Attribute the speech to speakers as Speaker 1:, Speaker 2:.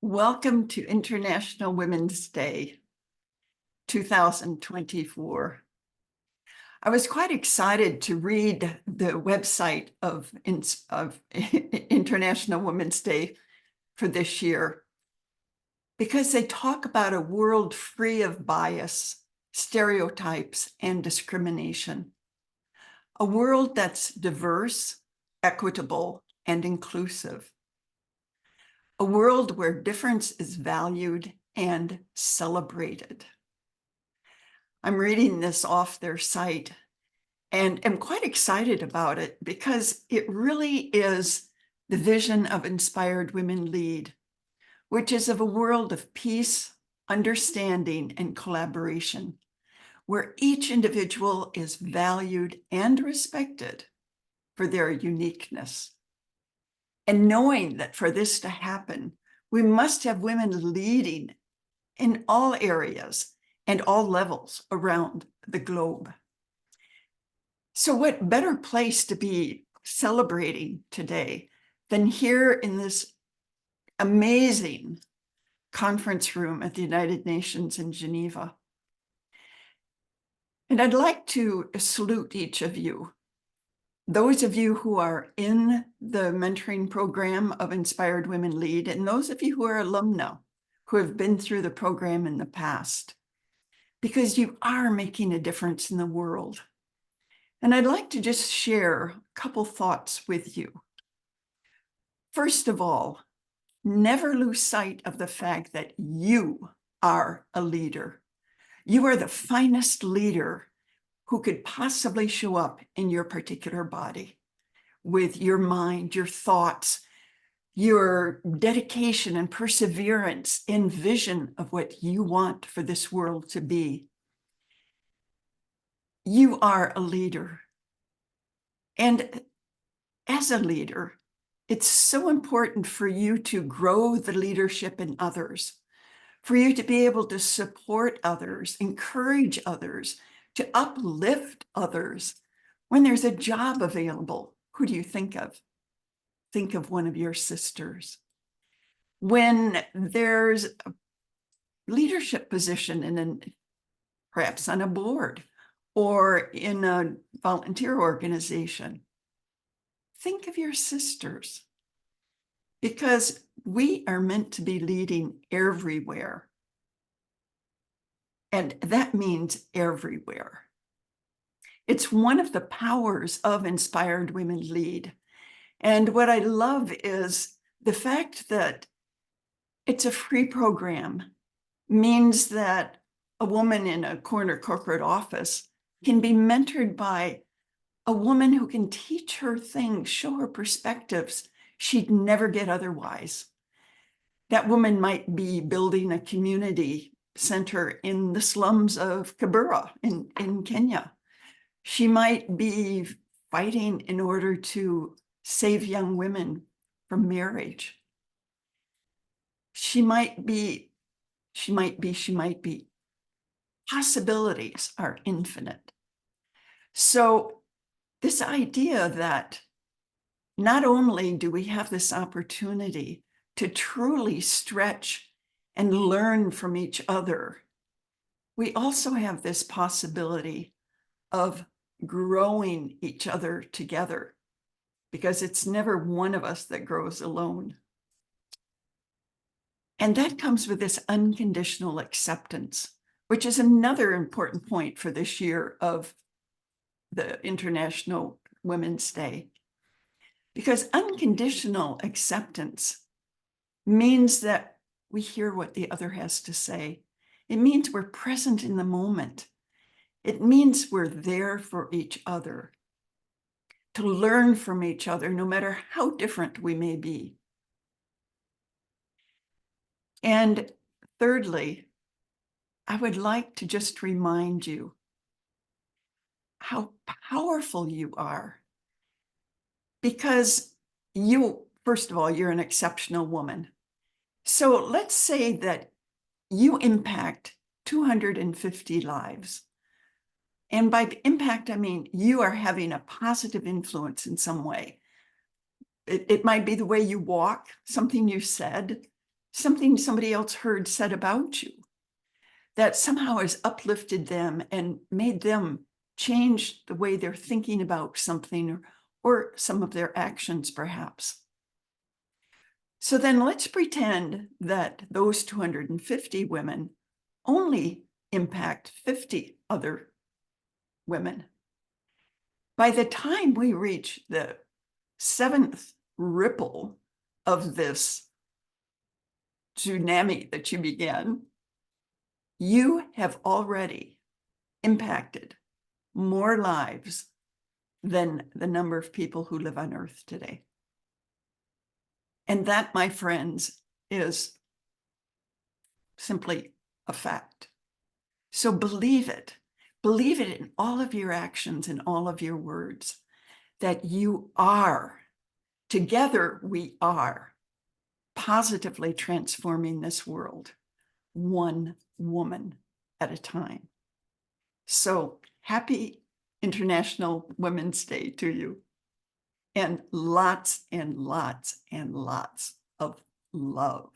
Speaker 1: Welcome to International Women's Day 2024. I was quite excited to read the website of International Women's Day for this year because they talk about a world free of bias, stereotypes, and discrimination. A world that's diverse, equitable, and inclusive. A world where difference is valued and celebrated. I'm reading this off their site and am quite excited about it because it really is the vision of Inspired Women Lead, which is of a world of peace, understanding, and collaboration, where each individual is valued and respected for their uniqueness. And knowing that for this to happen, we must have women leading in all areas and all levels around the globe. So what better place to be celebrating today than here in this amazing conference room at the United Nations in Geneva. And I'd like to salute each of you. Those of you who are in the mentoring program of Inspired Women Lead, and those of you who are alumni, who have been through the program in the past, because you are making a difference in the world. And I'd like to just share a couple thoughts with you. First of all, never lose sight of the fact that you are a leader. You are the finest leader who could possibly show up in your particular body with your mind, your thoughts, your dedication and perseverance and vision of what you want for this world to be. You are a leader. And as a leader, it's so important for you to grow the leadership in others, for you to be able to support others, encourage others, to uplift others. When there's a job available, who do you think of? Think of one of your sisters. When there's a leadership position perhaps on a board or in a volunteer organization, think of your sisters, because we are meant to be leading everywhere. And that means everywhere. It's one of the powers of Inspired Women Lead. And what I love is the fact that it's a free program means that a woman in a corner corporate office can be mentored by a woman who can teach her things, show her perspectives she'd never get otherwise. That woman might be building a community center in the slums of Kibera in Kenya. She might be fighting in order to save young women from marriage. She might be. Possibilities are infinite. So this idea that not only do we have this opportunity to truly stretch and learn from each other, we also have this possibility of growing each other together, because it's never one of us that grows alone. And that comes with this unconditional acceptance, which is another important point for this year of the International Women's Day. Because unconditional acceptance means that we hear what the other has to say. It means we're present in the moment. It means we're there for each other, to learn from each other, no matter how different we may be. And thirdly, I would like to just remind you how powerful you are, because first of all, you're an exceptional woman. So let's say that you impact 250 lives. And by impact, I mean you are having a positive influence in some way. It might be the way you walk, something you said, something somebody else heard said about you that somehow has uplifted them and made them change the way they're thinking about something or some of their actions, perhaps. So then let's pretend that those 250 women only impact 50 other women. By the time we reach the seventh ripple of this tsunami that you began, you have already impacted more lives than the number of people who live on Earth today. And that, my friends, is simply a fact. So believe it. Believe it in all of your actions and all of your words, that you are, together we are, positively transforming this world, one woman at a time. So happy International Women's Day to you, and lots and lots and lots of love.